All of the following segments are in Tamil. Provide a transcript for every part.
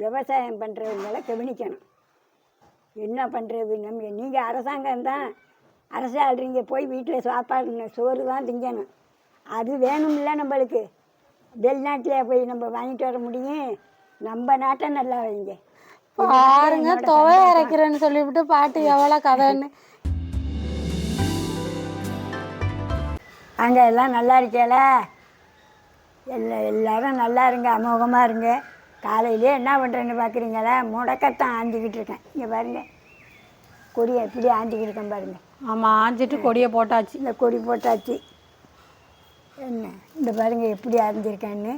விவசாயம் பண்ணுறவங்கள கவனிக்கணும். என்ன பண்ணுறது? நீங்கள் அரசாங்கம் தான் அரசு ஆள்றீங்க, போய் வீட்டில் சாப்பாடு சோறு தான் திங்கணும். அது வேணும்ல நம்மளுக்கு. வெளிநாட்டில் போய் நம்ம வாங்கிட்டு வர முடியும்? நம்ம நாட்டை நல்லா வைங்க. பாருங்க, துவை அரைக்கிறேன்னு சொல்லிவிட்டு பாட்டு எவ்வளோ கதைன்னு. அங்கே எல்லாம் நல்லா இருக்கேல? எல்லோரும் நல்லா இருங்க, அமோகமாக இருங்க. காலையிலே என்ன பண்ணுறேன்னு பார்க்குறீங்களா? முடக்கத்தான் ஆஞ்சிக்கிட்டு இருக்கேன். இங்கே பாருங்கள், கொடியை எப்படி ஆஞ்சிக்கிட்டு இருக்கேன் பாருங்கள். ஆமாம், ஆஞ்சிட்டு கொடியை போட்டாச்சு. இந்த கொடி போட்டாச்சு. என்ன இந்த பாருங்கள் எப்படி ஆஞ்சிருக்கேன்னு.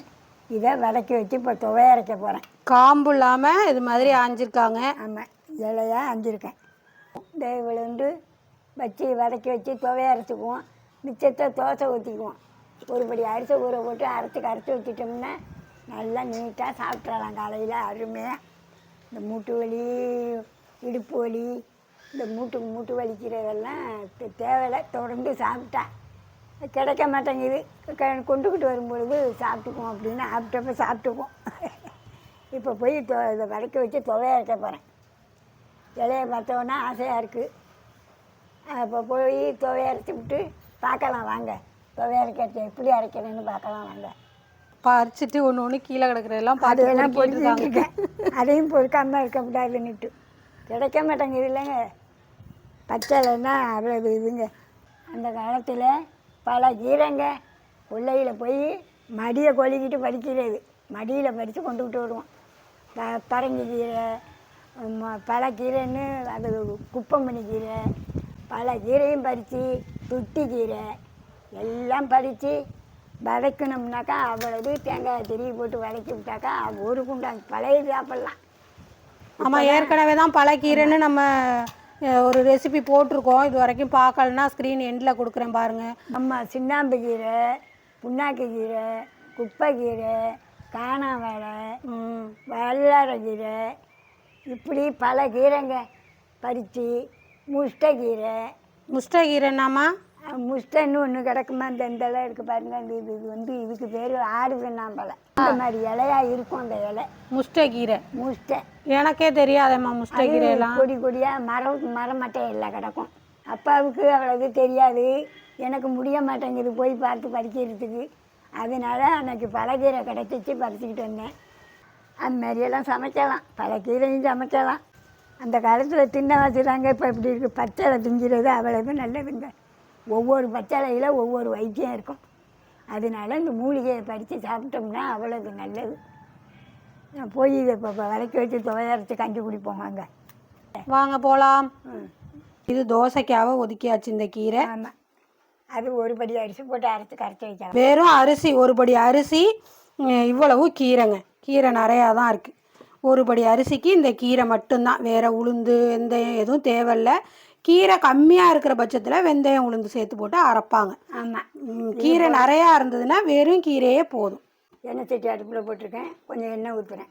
இதை வதக்கி வச்சு இப்போ துவை அரைக்க போகிறேன். காம்பு இல்லாமல் இது மாதிரி ஆஞ்சிருக்காங்க. ஆமாம், இலையாக ஆஞ்சிருக்கேன். இந்த விழுந்து வச்சு வதக்கி வச்சு துவை அரைச்சிக்குவோம். மிச்சத்தை தோசை ஊற்றிக்குவோம். ஒருபடி அரிசி ஊற போட்டு கரைச்சி வச்சிட்டோம்னா நல்லா நீட்டாக சாப்பிட்றலாம் காலையில் அருமையாக. இந்த மூட்டு வலி, இடுப்பு வலி, இந்த மூட்டு வலிக்கிறதெல்லாம் தேவையில்லை. தொடர்ந்து சாப்பிட்டா கிடைக்க மாட்டேங்குது. கொண்டுக்கிட்டு வரும்பொழுது சாப்பிட்டுக்குவோம் அப்படின்னு ஆப்பிட்டப்போ சாப்பிட்டுக்குவோம். இப்போ போய் இதை வதக்கி வச்சு துவையை அரைக்க போகிறேன். இலையை பார்த்தோன்னா ஆசையாக இருக்குது. அப்போ போய் துவையை அரைச்சி விட்டு பார்க்கலாம் வாங்க. துவையை அரைக்க எப்படி அரைக்கிறேன்னு பார்க்கலாம் வாங்க. பறிச்சுட்டு ஒன்று கீழே கிடக்கிறதெல்லாம் அதெல்லாம் பொறுக்கிருக்கேன். அதையும் பொறுக்காமல் இருக்கக்கூடாதுன்னுட்டு கிடைக்க மாட்டேங்குது இல்லைங்க. பச்சைலைன்னா அவ்வளோ இதுங்க. அந்த காலத்தில் பல கீரைங்க கொள்ளையில் போய் மடியை கொழுக்கிட்டு பறிக்கிறது. மடியில் பறித்து கொண்டுக்கிட்டு வருவோம். பரங்கி கீரை, பழக்கீரைன்னு அது குப்பமணி கீரை, பல கீரையும் பறித்து, துட்டி கீரை எல்லாம் பறித்து வதக்கணும்னாக்கா அவ்வளவு தேங்காய் திருவி போட்டு வதக்கி விட்டாக்கா ஒரு குண்டாங்க பழைய சாப்பிட்லாம். ஆமாம், ஏற்கனவே தான் பழக்கீரைன்னு நம்ம ஒரு ரெசிபி போட்டிருக்கோம். இது வரைக்கும் பார்க்கலன்னா ஸ்க்ரீன் எண்டில் கொடுக்குறேன் பாருங்கள். நம்ம சின்னாம்பு கீரை, புண்ணாக்கு கீரை, குப்பை கீரை, காணாவாழை, வல்லாரக்கீரை, இப்படி பல கீரைங்க பறித்து. முஷ்டகீரைன்னாமா? முஷ்டைன்னு ஒன்று கிடக்குமா, இந்த இலை இருக்குது பாருங்கள். அந்த இதுக்கு பேர் ஆடு வெண்ணாம்பழம். இந்த மாதிரி இலையாக இருக்கும் அந்த இலை. முஷ்டகீரை. முஷ்டை எனக்கே தெரியாதேம்மா முஷ்டகீரைலாம். கொடி கொடியாக மரமட்டையும் எல்லாம் கிடக்கும். அப்பாவுக்கு அவ்வளவு தெரியாது, எனக்கு முடிய மாட்டேங்குது போய் பார்த்து பறிக்கிறதுக்கு. அதனால அன்றைக்கி பழக்கீரை கிடச்சிச்சு, பறிச்சுக்கிட்டு வந்தேன். அந்த மாதிரியெல்லாம் சமைக்கலாம், பழக்கீரையும் சமைக்கலாம். அந்த காலத்தில் தின்ன வச்சுதாங்க. இப்போ இப்படி இருக்குது. பச்சளை திங்கிறது அவ்வளவு நல்லதுங்க. ஒவ்வொரு பச்சளையில் ஒவ்வொரு வைத்தியம் இருக்கும். அதனால இந்த மூலிகையை பறித்து சாப்பிட்டோம்னா அவ்வளவு நல்லது. நான் போய் இதை இப்போ வதக்கி வச்சு துவையரைச்சி கஞ்சி குடிப்போம் வாங்க. வாங்க போகலாம். இது தோசைக்காக ஒதுக்கியாச்சு இந்த கீரை. ஆமாம், அது ஒரு படி அரிசி போட்டு கரைச்சி வைக்கலாம். வெறும் அரிசி, ஒரு படி அரிசி இவ்வளவு கீரைங்க. கீரை நிறையா தான் இருக்குது. ஒரு படி அரிசிக்கு இந்த கீரை மட்டும்தான். வேறு உளுந்து வெந்தயம் எதுவும் தேவையில்லை. கீரை கம்மியாக இருக்கிற பட்சத்தில் வெந்தயம் உளுந்து சேர்த்து போட்டு அரைப்பாங்க. ஆமாம், கீரை நிறையா இருந்ததுன்னா வெறும் கீரையே போதும். எண்ணெய் சட்டி அடுப்பில் போட்டிருக்கேன், கொஞ்சம் எண்ணெய் ஊற்றுறேன்.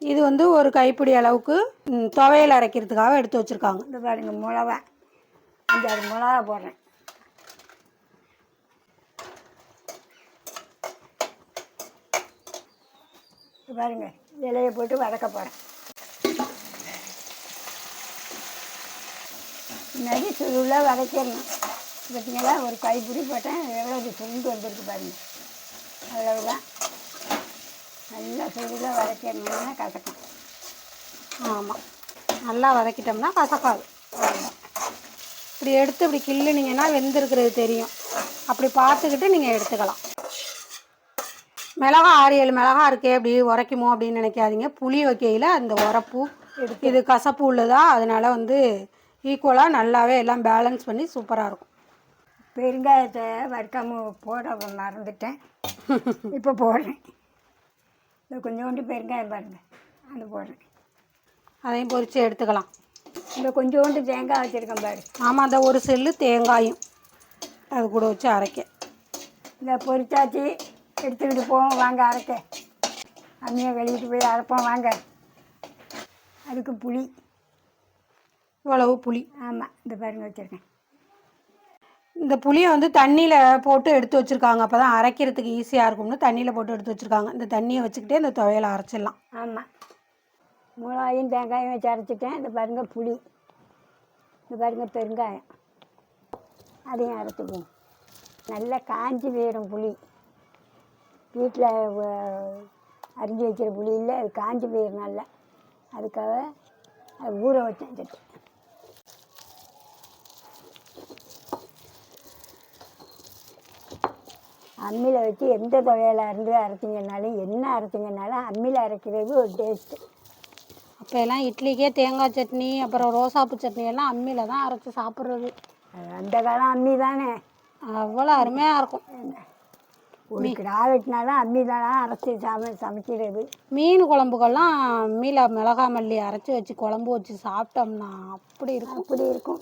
இது ஒரு கைப்பிடி அளவுக்கு துவையல் அரைக்கிறதுக்காக எடுத்து வச்சுருக்காங்க. இந்த பாருங்கள், மிளகா 5-6 மிளகா போடுறேன். பாருங்கள், இலையை போட்டு வதக்க போகிறேன். நடி சுருளாக வதக்கிடணும். பார்த்தீங்களா, ஒரு கைப்பிடி போட்டேன், எவ்வளோ சுருண்டு வந்திருக்கு பாருங்கள். அவ்வளவுதான். நல்லா சுருளாக வதக்கிடணும்னா கசக்கும். ஆமாம், நல்லா வதக்கிட்டோம்னா கசக்காது. இப்படி எடுத்து இப்படி கிள்ளுனீங்கன்னா வெந்திருக்கிறது தெரியும். அப்படி பார்த்துக்கிட்டு நீங்கள் எடுத்துக்கலாம். மிளகா 6-7 மிளகா இருக்கே அப்படி உரைக்குமோ அப்படின்னு நினைக்காதீங்க. புளி வைக்கையில் அந்த உரப்பு இது கசப்பு உள்ளதா, அதனால் ஈக்குவலாக நல்லாவே எல்லாம் பேலன்ஸ் பண்ணி சூப்பராக இருக்கும். பெருங்காயத்தை வறுக்காமல் போட மறந்துட்டேன், இப்போ போடுறேன். இந்த கொஞ்சோண்டு பெருங்காயம் பாருங்கள், அது போடுறேன். அதையும் பொரித்து எடுத்துக்கலாம். இந்த கொஞ்சோண்டு தேங்காய் வச்சுருக்கேன் பாரு. ஆமாம், அந்த ஒரு செல்லு தேங்காயும் அது கூட வச்சு அரைக்க. இந்த பொரிச்சாச்சு, எடுத்துக்கிட்டு போவோம் வாங்க அரைக்க. அம்மியை கழுவிட்டு போய் அரைப்போம் வாங்க. அதுக்கு புளி, இவ்வளவு புளி. ஆமாம், இந்த பாருங்க வச்சுருக்கேன். இந்த புளியை தண்ணியில் போட்டு எடுத்து வச்சுருக்காங்க. அப்போ தான் அரைக்கிறதுக்கு ஈஸியாக இருக்கும்னு தண்ணியில் போட்டு எடுத்து வச்சுருக்காங்க. இந்த தண்ணியை வச்சுக்கிட்டே இந்த துவையலை அரைச்சிடலாம். ஆமாம், மிளகாயும் தேங்காயும் வச்சு அரைச்சிட்டேன். இந்த பாருங்கள் புளி, இந்த பாருங்கள் பெருங்காயம், அதையும் அரைச்சிக்குவோம். நல்லா காஞ்சி போயிடும் புளி. வீட்டில் அரிஞ்சு வைக்கிற புளி இல்லை, அது காஞ்சி போயிடும் நல்லா. அதுக்காக அது ஊற வச்சேன் சட்டு. அம்மியில் வச்சு எந்த துவையலாக இருந்து அரைச்சிங்கனாலும் என்ன அரைச்சிங்கனாலும் அம்மியில் அரைக்கிறது ஒரு டேஸ்ட்டு. அப்போ எல்லாம் இட்லிக்கே தேங்காய் சட்னி அப்புறம் ரோசாப்பு சட்னி எல்லாம் அம்மியில் தான் அரைச்சி சாப்பிட்றது. அந்த காலம் அம்மி தானே, அவ்வளோ அருமையாக இருக்கும். ஒரு கிடா வெட்டினாலும் அம்மி தானே அரைச்சி சமைக்கிறது. மீன் குழம்புக்கெல்லாம் அம்மியில் மிளகா மல்லி அரைச்சி வச்சு குழம்பு வச்சு சாப்பிட்டோம்னா அப்படி இருக்கும். அப்படி இருக்கும்.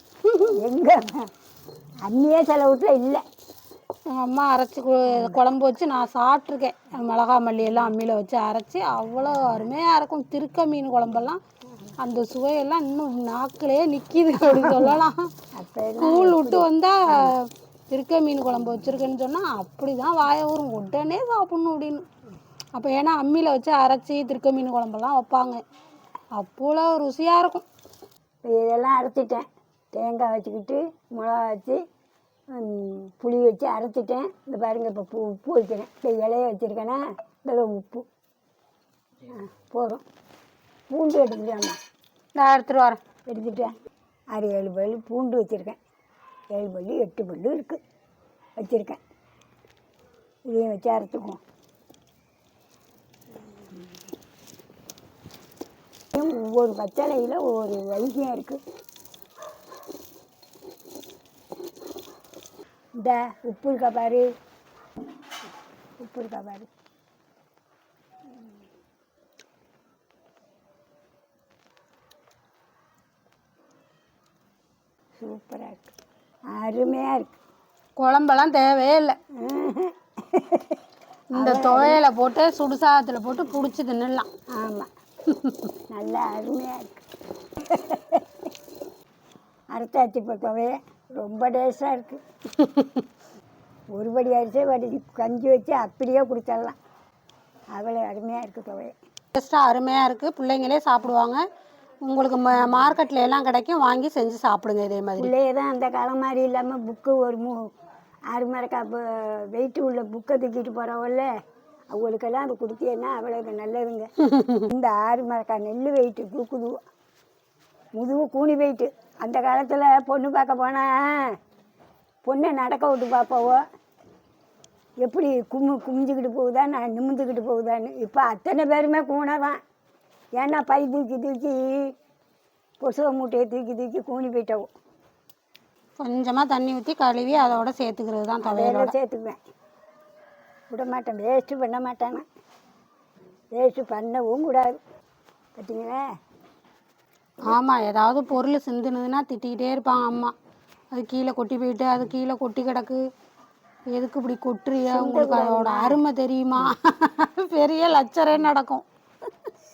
எங்கே அம்மியே சில வீட்டில் இல்லை. எங்கள் அம்மா அரைச்சி குழம்பு வச்சு நான் சாப்பிட்ருக்கேன். மிளகா மல்லி எல்லாம் அம்மியில் வச்சு அரைச்சி அவ்வளோ அருமையாக இருக்கும். திருக்க மீன் குழம்பெல்லாம் அந்த சுவையெல்லாம் இன்னும் நாக்கிலே நிற்கிது அப்படின்னு சொல்லலாம். ஸ்கூல் விட்டு வந்தால் திருக்க மீன் குழம்பு வச்சுருக்கேன்னு சொன்னால் அப்படி தான் வாயை வரும், உடனே சாப்பிட்ணும் அப்படின்னு. அப்போ ஏன்னா அம்மியில் வச்சு அரைச்சி திருக்க மீன் குழம்பெல்லாம் வைப்பாங்க, அவ்வளோ ருசியாக இருக்கும். இதெல்லாம் அரைச்சிட்டேன். தேங்காய் வச்சுக்கிட்டு மிளகா வச்சு புளி வச்சு அரைச்சிட்டேன். இந்த பாருங்கள் இப்போ உப்பு வைக்கிறேன். இந்த இலையை வச்சுருக்கேன்னா இதில் உப்பு போதும். பூண்டு எடுத்துக்கிட்டேம்மா, நான் எடுத்துகிட்டு வரேன். எடுத்துட்டேன். 6-7 பல் பூண்டு வச்சுருக்கேன். 7 பல் 8 பல் இருக்குது வச்சுருக்கேன். இதையும் வச்சு அரைச்சிக்குவோம். ஒவ்வொரு பச்சளையில் ஒவ்வொரு வைத்தியம் இருக்குது. இந்த உப்பு இருக்கா பாரு, உப்பு இருக்கா பாரு. சூப்பராக இருக்குது, அருமையாக இருக்குது. குழம்பெல்லாம் தேவையே இல்லை. இந்த துவையலை போட்டு சுடுசாதத்தில் போட்டு பிடிச்சி தின்னுடலாம். ஆமாம், நல்லா அருமையாக இருக்குது. அரைச்சாச்சு இப்போ துவையை ரொம்ப டேஸ்டாக இருக்குது. ஒரு படி அரிசியை வடிச்சு கஞ்சி வச்சு அப்படியே குடிச்சிடலாம், அவ்வளோ அருமையாக இருக்குது துவையை. டேஸ்ட்டாக அருமையாக இருக்குது. பிள்ளைங்களே சாப்பிடுவாங்க. உங்களுக்கு மார்க்கெட்டில் எல்லாம் கிடைக்கும், வாங்கி செஞ்சு சாப்பிடுங்க. இதே மாதிரி பிள்ளையே தான் அந்த காலம் மாதிரி இல்லாமல் புக்கு ஒரு 6 மரக்கா வெயிட்டு உள்ள புக்கை தூக்கிட்டு போகிறவல்ல, அவங்களுக்கெல்லாம் அது கொடுத்தீங்கன்னா அவ்வளோ நல்லதுங்க. இந்த 6 மரக்கா நெல் வெயிட்டு தூக்குது, முதுகு கூனி வெயிட்டு. அந்த காலத்தில் பொண்ணு பார்க்க போனால் பொண்ணை நடக்க விட்டு பார்ப்பவோ, எப்படி குமிஞ்சிக்கிட்டு போகுதா நான் நிமிந்துக்கிட்டு போகுதான்னு. இப்போ அத்தனை பேருமே கூனை தான். ஏன்னா பை தூக்கி தூக்கி கொசுவை மூட்டையை தூக்கி தூக்கி கூனி போயிட்டவோ. கொஞ்சமாக தண்ணி ஊற்றி கழுவி அதோட சேர்த்துக்கிறது தான் துவையலோட சேர்த்துக்குவேன். விட மாட்டேன், வேஸ்ட்டு பண்ண மாட்டேன். வேஸ்ட்டு பண்ணவும் கூடாது, பார்த்தீங்களா. ஆமாம், ஏதாவது பொருள் சிந்துனதுன்னா திட்டிக்கிட்டே இருப்பாங்க அம்மா. அது கீழே கொட்டி போயிட்டு அது கீழே கொட்டி கிடக்கு, எதுக்கு இப்படி கொட்டுறியா, உங்களுக்கு அதோட அருமை தெரியுமா, பெரிய லட்சரே நடக்கும்.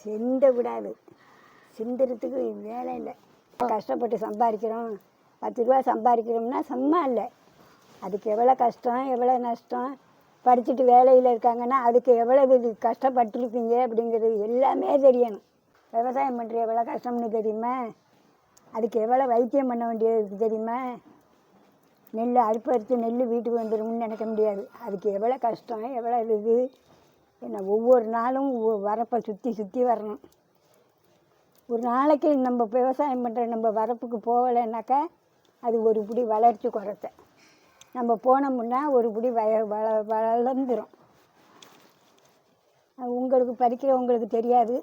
சிந்த விடாது, சிந்துறதுக்கு வேலை இல்லை. கஷ்டப்பட்டு சம்பாதிக்கிறோம், 10 ரூபா சம்பாதிக்கிறோம்னா சும்மா இல்லை. அதுக்கு எவ்வளோ கஷ்டம் எவ்வளோ நஷ்டம். படிச்சுட்டு வேலையில் இருக்காங்கன்னா அதுக்கு எவ்வளோ கஷ்டப்பட்டுருப்பீங்க அப்படிங்கிறது எல்லாமே தெரியணும். விவசாயம் பண்ணுற எவ்வளோ கஷ்டம்னு தெரியுமா, அதுக்கு எவ்வளோ வைத்தியம் பண்ண வேண்டியது தெரியுமா. நெல் அறுப்பறுத்து நெல் வீட்டுக்கு வந்துடும்னு நினைக்க முடியாது. அதுக்கு எவ்வளோ கஷ்டம் எவ்வளோ இது. என்ன ஒவ்வொரு நாளும் வரப்பை சுற்றி சுற்றி வரணும். ஒரு நாளைக்கு நம்ம விவசாயம் பண்ணுற நம்ம வரப்புக்கு போகலைன்னாக்கா அது ஒரு பிடி வளர்ச்சி குறைச்ச. நம்ம போனோம்னா ஒரு பிடி வளர்ந்துடும். உங்களுக்கு படிக்கிறவங்களுக்கு தெரியாது,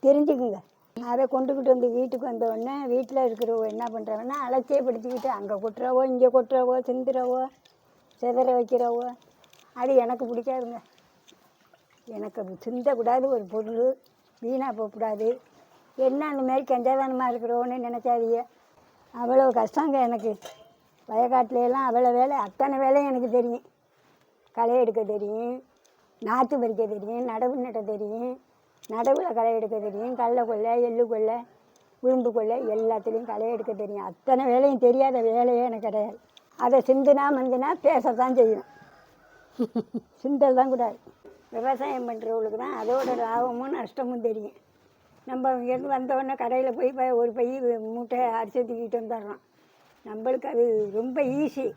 தெரிஞ்சுக்குங்க. அதை கொண்டுக்கிட்டு வந்து வீட்டுக்கு வந்தோடனே வீட்டில் இருக்கிறவோ என்ன பண்ணுறவன்னா அலட்சியப்படுத்திக்கிட்டு அங்கே கொட்டுறவோ இங்கே கொட்டுறவோ சிந்துறவோ சிதற வைக்கிறவோ, அது எனக்கு பிடிக்காதுங்க. எனக்கு சிந்தக்கூடாது, ஒரு பொருள் வீணாக போகக்கூடாது. என்ன அந்த மாதிரி கஞ்சாதானமாக இருக்கிறோன்னு நினச்சாதீங்க. அவ்வளோ கஷ்டங்க எனக்கு. வயக்காட்டிலெல்லாம் அவ்வளோ வேலை, அத்தனை வேலையும் எனக்கு தெரியும். களை எடுக்க தெரியும், நாற்று பறிக்க தெரியும், நடவு நட்ட தெரியும், நடவில் களை எடுக்க தெரியும், கடலை கொல்லை எள்ளு கொல்லை உளுந்து கொல்லை எல்லாத்துலேயும் களை எடுக்க தெரியும். அத்தனை வேலையும் தெரியாத வேலையே எனக்கு கிடையாது. அதை சிந்துனா மந்துனா பேசத்தான் செய்யணும், சிந்தல் தான் கூடாது. விவசாயம் பண்ணுறவங்களுக்கு தான் அதோட லாபமும் நஷ்டமும் தெரியும். நம்ம இங்கேருந்து வந்தோடனே கடையில் போய் ஒரு பை மூட்டை அரிசி தூக்கிட்டு வந்துடுறோம். நம்மளுக்கு அது ரொம்ப ஈஸி.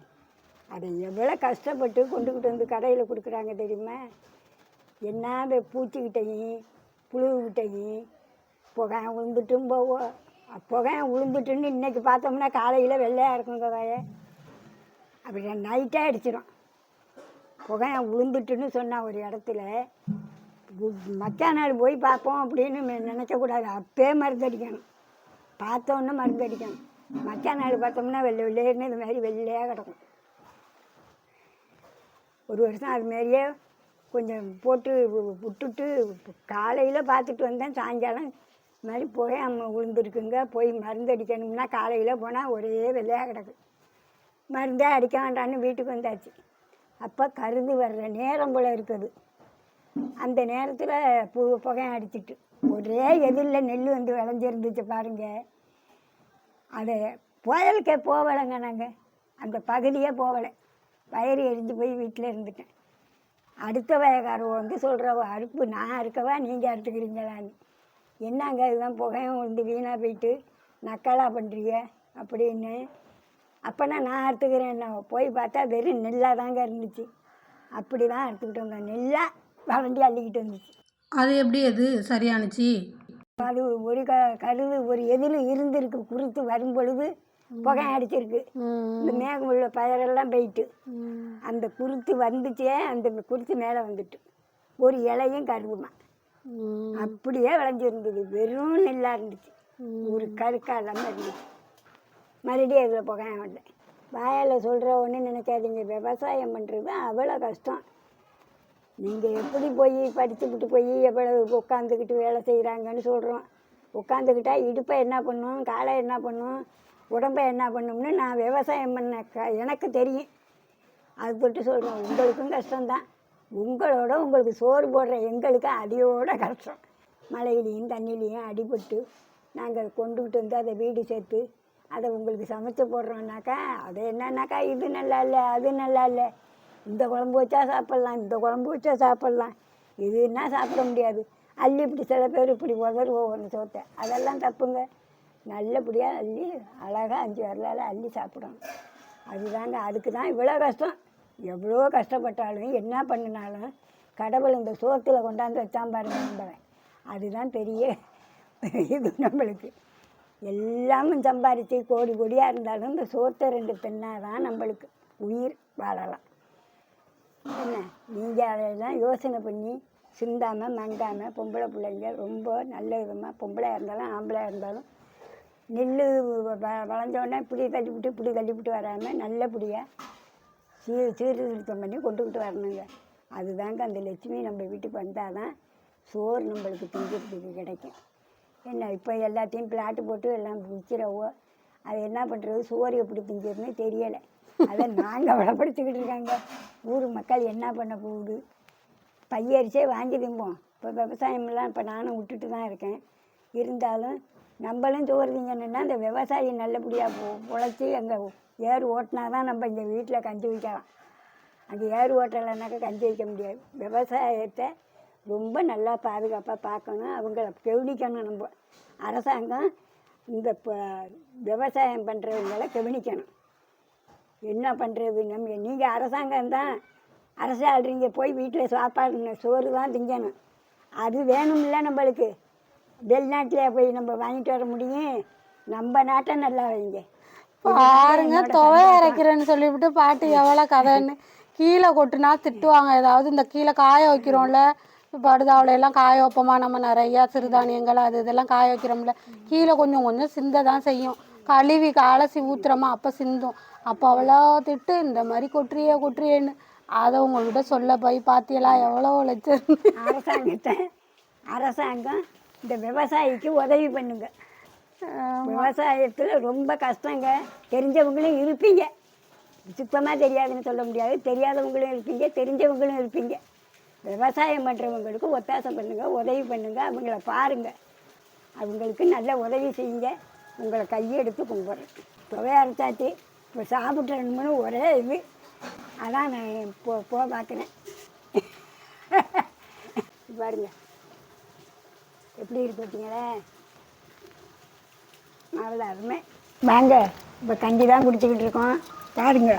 அதை எவ்வளோ கஷ்டப்பட்டு கொண்டுக்கிட்டு வந்து கடையில் கொடுக்குறாங்க தெரியுமா? என்ன அந்த பூச்சிக்கிட்டையும் புழுகிட்டையும் புகை உளுந்துட்டும் போவோம். புகை உளுந்துட்டுன்னு இன்றைக்கி பார்த்தோம்னா காலையில் வெள்ளையாக இருக்குங்க வய. அப்படி நைட்டாக அடிச்சிடும். புகை உளுந்துட்டுன்னு சொன்னால் ஒரு இடத்துல மக்கா நாள் போய் பார்ப்போம் அப்படின்னு நினைக்கக்கூடாது. அப்பே மருந்தடிக்கணும். பார்த்தோன்னே மருந்தடிக்கணும். மக்கா நாள் பார்த்தோம்னா வெள்ளை வெள்ளையர்னு இது மாதிரி வெள்ளையாக கிடக்கும். ஒரு வருஷம் அதுமாரியே கொஞ்சம் போட்டு விட்டுட்டு காலையில் பார்த்துட்டு வந்தேன். சாயங்காலம் இது மாதிரி புகை உளுந்துருக்குங்க, போய் மருந்து அடிக்கணும்னா காலையில் போனால் ஒரே வெள்ளையாக கிடக்கு. மருந்தே அடிக்க வேண்டான்னு வீட்டுக்கு வந்தாச்சு. அப்போ கருது வர்ற நேரம் போல் இருக்குது. அந்த நேரத்தில் புகையை அடிச்சிட்டு ஒரே எதிரில் நெல் வந்து விளைஞ்சிருந்துச்சு பாருங்க. அதை புயலுக்கே போகலைங்க. நாங்கள் அந்த பகுதியே போகலை. வயிறு எரிஞ்சு போய் வீட்டில் இருந்துட்டேன். அடுத்த வயக்காரவ வந்து சொல்கிறவ, அறுப்பு நான் அறுக்கவா நீங்கள் அறுத்துக்கிறீங்களான்னு. என்னங்க இதுதான் புகையும் வந்து வீணாக போயிட்டு நக்கலாக பண்ணுறீங்க அப்படின்னு. அப்போனா நான் அறுத்துக்கிறேன். போய் பார்த்தா வெறும் நெல்லாக தாங்க இருந்துச்சு. அப்படி தான் அறுத்துக்கிட்டு வந்தேன். நெல்லாக வளண்டி அள்ளிக்கிட்டு வந்துச்சு. அது எப்படி அது சரியானுச்சு? அது ஒரு கருது ஒரு எதில் இருந்திருக்கு. குறுத்து வரும் பொழுது புகை அடிச்சிருக்கு. இந்த மேகம் உள்ள பயிரெல்லாம் போயிட்டு அந்த குருத்து வந்துச்சே. அந்த குருத்து மேலே வந்துட்டு ஒரு இலையும் கருவுமா அப்படியே விளைஞ்சிருந்தது. வெறும் நெல்லாக இருந்துச்சு. ஒரு கருக்கா இல்லாமல் இருந்துச்சு. மறுபடியும் அதில் புகை வந்தேன். வாயால் சொல்கிற ஒன்று நினைக்காதீங்க. விவசாயம் பண்ணுறது அவ்வளோ கஷ்டம். நீங்கள் எப்படி போய் படிச்சுக்கிட்டு போய் எவ்வளோ உட்காந்துக்கிட்டு வேலை செய்கிறாங்கன்னு சொல்கிறோம். உட்காந்துக்கிட்டா இடுப்பை என்ன பண்ணும், காலை என்ன பண்ணும், உடம்பை என்ன பண்ணும்னு நான் விவசாயம் பண்ண எனக்கு தெரியும். அது தொட்டு சொல்கிறோம். உங்களுக்கும் கஷ்டம்தான். உங்களோட உங்களுக்கு சோறு போடுற எங்களுக்கு அடியோட கஷ்டம். மழையிலையும் தண்ணிலையும் அடிபட்டு நாங்கள் கொண்டுக்கிட்டு வந்து அதை வீடு சேர்த்து அதை உங்களுக்கு சமைச்சு போடுறோம்னாக்கா அது என்னன்னாக்கா இது நல்லா இல்லை, அது நல்லா இல்லை, இந்த குழம்பு வச்சா சாப்பிட்லாம், இந்த குழம்பு வச்சா சாப்பிட்லாம், இதுன்னா சாப்பிட முடியாது. அள்ளி இப்படி சில பேர் இப்படி உதறுவோம் ஒன்று சோத்தை. அதெல்லாம் தப்புங்க. நல்லபடியாக அள்ளி அழகாக 5 வரலால் அள்ளி சாப்பிடணும். அதுதாங்க. அதுக்கு தான் இவ்வளோ கஷ்டம். எவ்வளோ கஷ்டப்பட்டாலும் என்ன பண்ணினாலும் கடவுள் இந்த சோத்தில் கொண்டாந்து வச்சான் பாருங்க நம்பளை. அதுதான் பெரிய இது நம்மளுக்கு. எல்லாமும் சம்பாரித்து கோடி கோடியாக இருந்தாலும் இந்த சோத்தை 2 தின்னாதான் நம்மளுக்கு உயிர் வாழலாம். என்ன நீங்கள் அதையெல்லாம் யோசனை பண்ணி சிந்தாமல் மங்காமல் பொம்பளை பிள்ளைங்க ரொம்ப நல்ல விதமாக, பொம்பளையாக இருந்தாலும் ஆம்பளையாக இருந்தாலும் நெல் வளைஞ்சோடனே இப்படி தள்ளிவிட்டு வராமல் நல்லபடியாக சீர்திருத்தம் பண்ணி கொண்டுக்கிட்டு வரணுங்க. அதுதாங்க அந்த லட்சுமி நம்ம வீட்டுக்கு வந்தால் தான் சோறு நம்மளுக்கு திங்கிறதுக்கு கிடைக்கும். என்ன இப்போ எல்லாத்தையும் பிளாட்டு போட்டு எல்லாம் விற்கிறவோ அது என்ன பண்ணுறது, சோறு எப்படி திங்கிறதுன்னு தெரியலை. அதை நாங்கள் வளப்படுத்திக்கிட்டு இருக்காங்க. ஊர் மக்கள் என்ன பண்ண போகுது. பையரிச்சே வாங்கி திம்போம். இப்போ விவசாயமெல்லாம் இப்போ நானும் விட்டுட்டு தான் இருக்கேன். இருந்தாலும் நம்மளும் சோறு திங்கணுன்னா அந்த விவசாயி நல்லபடியாக உழைச்சி அங்கே ஏர் ஓட்டினா தான் நம்ம இங்கே வீட்டில் கஞ்சி வைக்கலாம். அங்கே ஏர் ஓட்டலைன்னாக்கா கஞ்சி வைக்க முடியாது. விவசாயத்தை ரொம்ப நல்லா பாதுகாப்பாக பார்க்கணும். அவங்கள கவனிக்கணும். நம்ம அரசாங்கம் இந்த விவசாயம் பண்ணுறவங்கள கவனிக்கணும். என்ன பண்ணுறது, நீங்கள் அரசாங்கம் தான் அரசு ஆள்றீங்க. போய் வீட்டில் சாப்பாடு சோறு தான் திங்கணும். அது வேணும்ல நம்மளுக்கு. வெளிநாட்டில் போய் நம்ம வாங்கிட்டு வர முடியும். நம்ம நாட்டை நல்லா வைங்க. பாருங்க, துவை அரைக்கிறேன்னு சொல்லிவிட்டு பாட்டு எவ்வளோ கதைன்னு கீழே கொட்டுனா திட்டுவாங்க. ஏதாவது இந்த கீழே காய வைக்கிறோம்ல, படுதாவளையெல்லாம் காய வைப்போமா நம்ம, நிறையா சிறுதானியங்கள் அது இதெல்லாம் காய வைக்கிறோம்ல, கீழே கொஞ்சம் கொஞ்சம் சிந்த தான் செய்யும். கழுவி அலசி ஊத்துறோமா அப்போ சிந்தும். அப்போ அவ்வளோ திட்டு, இந்த மாதிரி கொட்டுறியேன்னு. அதை உங்கள்கிட்ட சொல்ல போய் பார்த்தியெல்லாம் எவ்வளோ லட்சம். அரசாங்கம் இந்த விவசாயிக்கு உதவி பண்ணுங்க. விவசாயத்தில் ரொம்ப கஷ்டங்க. தெரிஞ்சவங்களும் இருப்பீங்க, சுத்தமாக தெரியாதுன்னு சொல்ல முடியாது. தெரியாதவங்களும் இருப்பீங்க, தெரிஞ்சவங்களும் இருப்பீங்க. விவசாயம் பண்ணுறவங்களுக்கு ஒத்தாசை பண்ணுங்கள், உதவி பண்ணுங்கள். அவங்கள பாருங்கள், அவங்களுக்கு நல்ல உதவி செய்யுங்க. உங்களை கையெடுத்து கும்பிட்றேன். துவை அரைச்சாச்சு. இப்போ சாப்பிட்றணும்னு ஒரே இது. அதான் நான் பார்க்குறேன். பாருங்க, எப்படி இருக்கு பார்த்தீங்களே, அவ்வளோ அருமை. வாங்க, இப்போ கஞ்சி தான் குடிச்சிக்கிட்டு இருக்கோம். பாருங்க,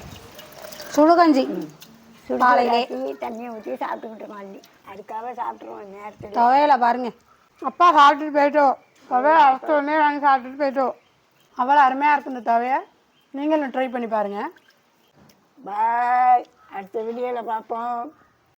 சுடுகஞ்சி காலையிலே சுடுகாட்டி தண்ணியை ஊற்றி சாப்பிட்டுக்கிட்டு இருக்கோம். அள்ளி அதுக்காக சாப்பிட்ருவோம் நேரத்தில். துவையில பாருங்க, அப்பா சாப்பிட்டுட்டு போயிட்டோம். துவையை அரைச்ச உடனே நாங்கள் சாப்பிட்டுட்டு போயிட்டோம். அவ்வளோ அருமையாக இருக்கும் இந்த துவையை. நீங்களும் ட்ரை பண்ணி பாருங்கள். பாய், அடுத்த வீடியோவில் பார்ப்போம்.